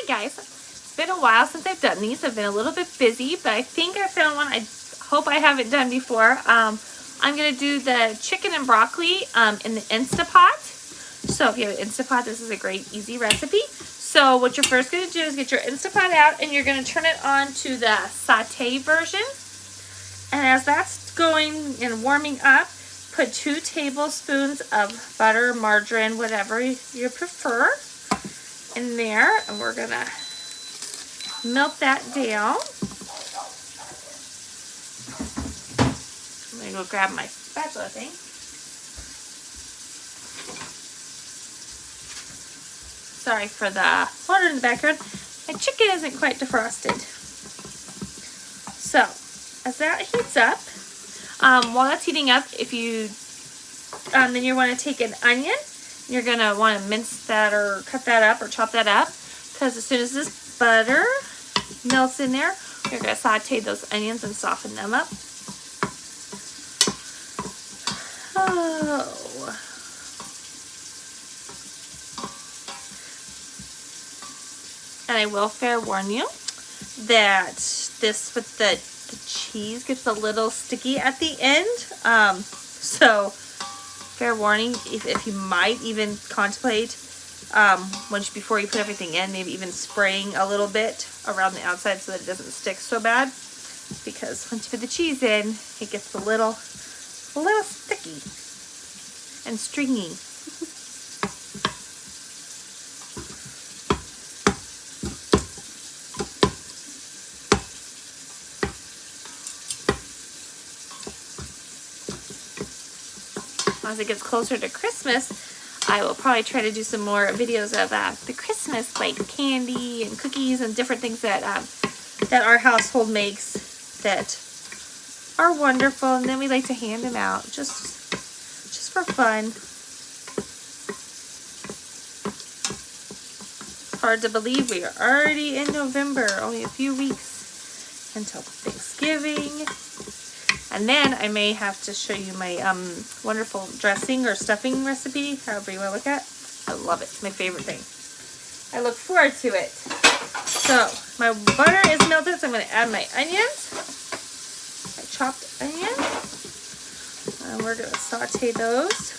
guys, it's been a while since I've done these. I've been a little bit busy, but I think I found one I hope I haven't done before. I'm going to do the chicken and broccoli in the Instapot. So if you have an Instapot, this is a great easy recipe. So what you're first going to do is get your Instapot out, and you're going to turn it on to the saute version. And as that's going and warming up, put 2 tablespoons of butter, margarine, whatever you prefer, in there, and we're gonna melt that down. I'm gonna go grab my spatula thing. Sorry for the water in the background. My chicken isn't quite defrosted. So, as that heats up, while that's heating up, if you then you want to take an onion. You're going to want to mince that or cut that up or chop that up, because as soon as this butter melts in there, you're going to saute those onions and soften them up. Oh. And I will fair warn you that this with the cheese gets a little sticky at the end. So fair warning, if you might even contemplate before you put everything in, maybe even spraying a little bit around the outside so that it doesn't stick so bad, because once you put the cheese in, it gets a little sticky and stringy. As it gets closer to Christmas, I will probably try to do some more videos of the Christmas, like candy and cookies and different things that that our household makes that are wonderful, and then we like to hand them out just for fun. It's hard to believe we are already in November, only a few weeks until Thanksgiving. And then I may have to show you my wonderful dressing or stuffing recipe, however you want to look at. I love it. It's my favorite thing. I look forward to it. So my butter is melted, so I'm going to add my onions, my chopped onion, and we're going to saute those.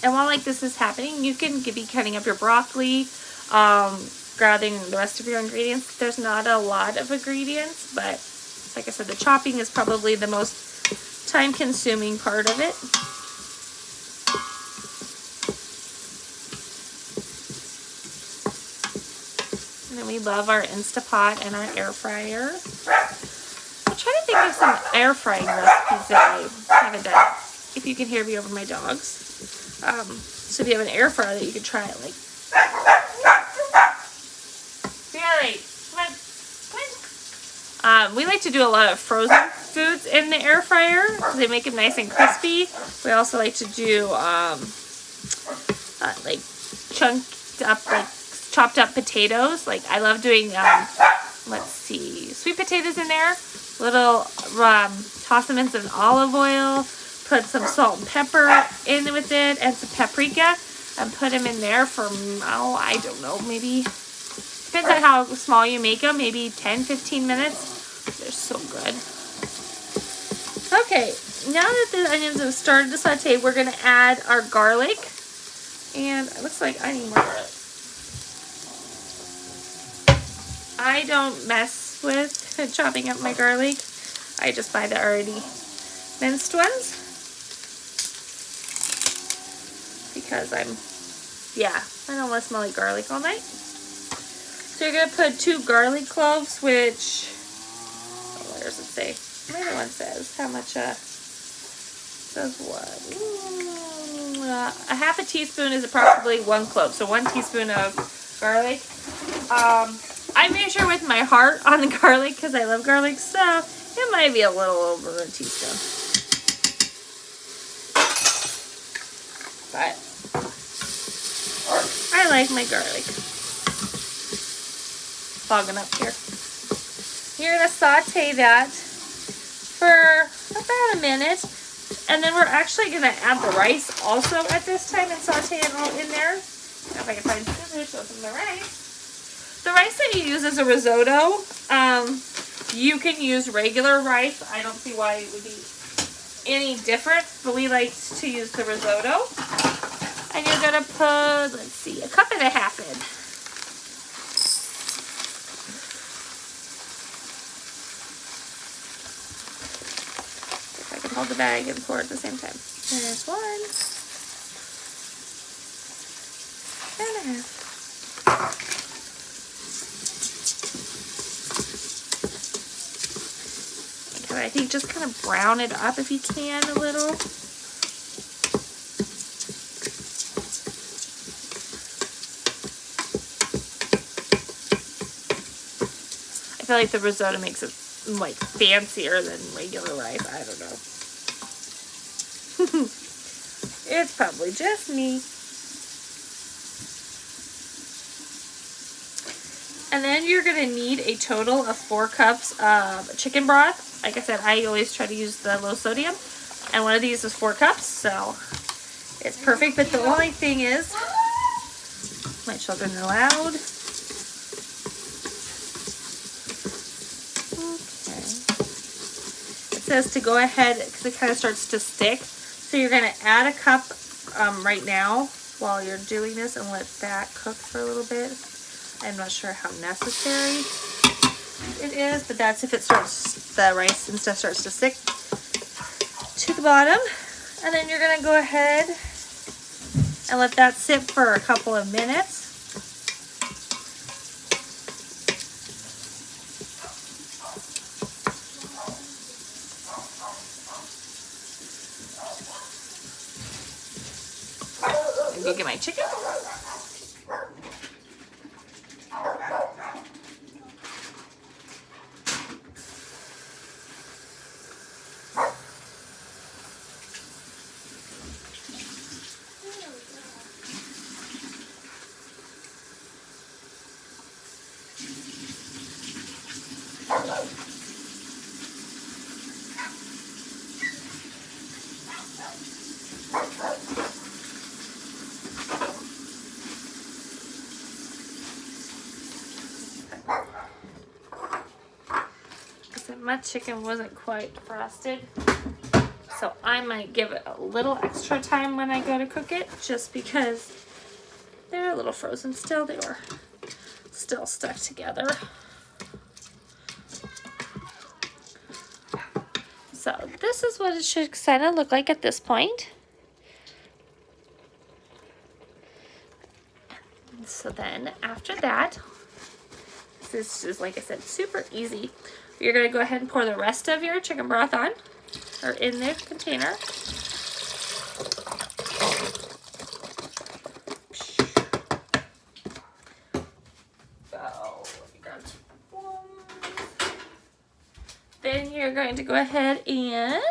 And while like this is happening, you can be cutting up your broccoli, grabbing the rest of your ingredients. There's not a lot of ingredients, but like I said, the chopping is probably the most time-consuming part of it. And then we love our Instapot and our air fryer. I'm trying to think of some air frying recipes that I haven't done. If you can hear me over my dogs. So if you have an air fryer that you could try it, like. Really? Come on. We like to do a lot of frozen foods in the air fryer. They make them nice and crispy. We also like to do like chunked up, like chopped up potatoes. Like I love doing let's see, sweet potatoes in there. Little toss them in some olive oil. Put some salt and pepper in with it and some paprika, and put them in there for, I don't know, maybe, depends on how small you make them, maybe 10-15 minutes. They're so good. Okay, now that the onions have started to saute, we're going to add our garlic. And it looks like I need more garlic. I don't mess with chopping up my garlic. I just buy the already minced ones. Because I don't want to smell like garlic all night. So you're going to put 2 garlic cloves, which, where does it say? The other one says how much, says what? A half a teaspoon is approximately 1 clove. So 1 teaspoon of garlic. I measure with my heart on the garlic because I love garlic, so it might be a little over a teaspoon. But I like my garlic. Fogging up here. You're going to saute that for about a minute. And then we're actually going to add the rice also at this time and saute it all in there. If I can find scissors, show them the rice. The rice that you use is a risotto. You can use regular rice. I don't see why it would be any different, but we like to use the risotto. And you're going to put, let's see, 1.5 cups in. If I can hold the bag and pour at the same time. There's 1.5. I think just kind of brown it up if you can a little. I feel like the risotto makes it like fancier than regular rice. I don't know. It's probably just me. And then you're going to need a total of 4 cups of chicken broth. Like I said, I always try to use the low sodium. And one of these is 4 cups, so it's perfect. But the only thing is, my children are loud. Okay. It says to go ahead, because it kind of starts to stick. So you're going to add a cup right now while you're doing this and let that cook for a little bit. I'm not sure how necessary it is, but that's if it starts, the rice and stuff starts to stick to the bottom. And then you're going to go ahead and let that sit for a couple of minutes. And go get my chicken. My chicken wasn't quite frosted, so I might give it a little extra time when I go to cook it, just because they're a little frozen still. They were still stuck together. So this is what it should kind of look like at this point. So then after that, this is, like I said, super easy. You're going to go ahead and pour the rest of your chicken broth on, or in the container. Then you're going to go ahead and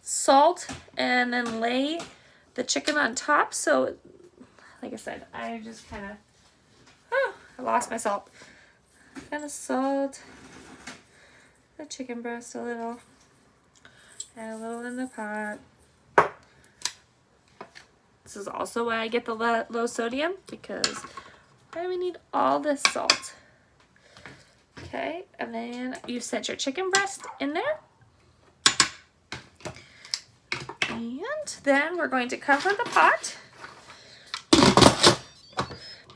salt and then lay the chicken on top. So, like I said, I just kind of, I lost my salt. Kind of salt the chicken breast a little, and a little in the pot. This is also why I get the low sodium, because we need all this salt. Okay, and then you set your chicken breast in there. And then we're going to cover the pot.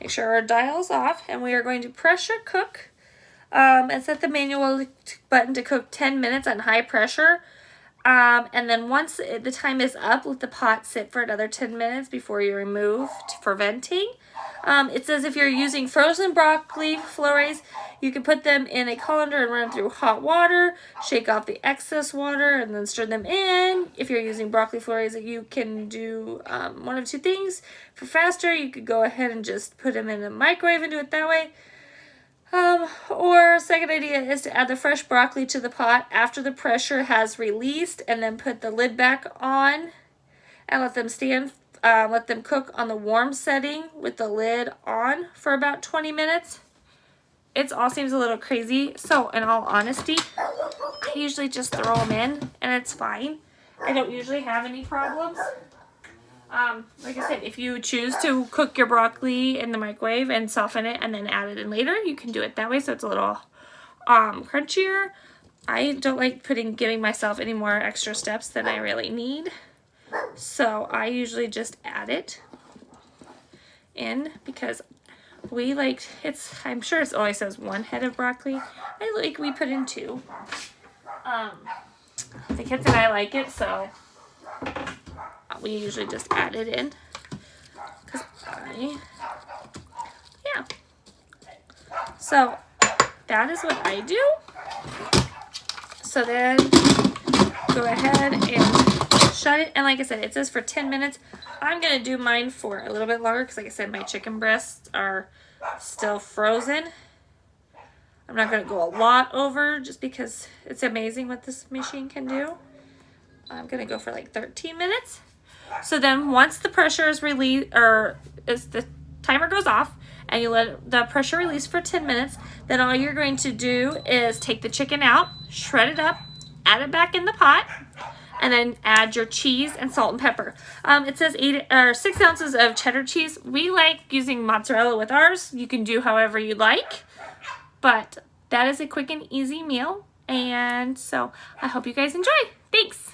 Make sure our dial's off, and we are going to pressure cook and set the manual button to cook 10 minutes on high pressure. And then once the time is up, let the pot sit for another 10 minutes before you remove for venting. It says if you're using frozen broccoli florets, you can put them in a colander and run them through hot water, shake off the excess water, and then stir them in. If you're using broccoli florets, you can do one of two things. For faster, you could go ahead and just put them in a microwave and do it that way. Or second idea is to add the fresh broccoli to the pot after the pressure has released, and then put the lid back on and let them stand. Let them cook on the warm setting with the lid on for about 20 minutes. it all seems a little crazy. So in all honesty, I usually just throw them in and it's fine. I don't usually have any problems. Like I said, if you choose to cook your broccoli in the microwave and soften it and then add it in later, you can do it that way so it's a little crunchier. I don't like giving myself any more extra steps than I really need. So I usually just add it in because we like, I'm sure it always says 1 head of broccoli. We put in 2. The kids and I like it, so we usually just add it in. Yeah. So that is what I do. So then go ahead and shut it. And like I said, it says for 10 minutes. I'm going to do mine for a little bit longer because like I said, my chicken breasts are still frozen. I'm not going to go a lot over just because it's amazing what this machine can do. I'm going to go for like 13 minutes. So then once the pressure is released, or as the timer goes off and you let the pressure release for 10 minutes, then all you're going to do is take the chicken out, shred it up, add it back in the pot, and then add your cheese and salt and pepper. It says 6 ounces of cheddar cheese. We like using mozzarella with ours. You can do however you like, but that is a quick and easy meal. And so I hope you guys enjoy. Thanks.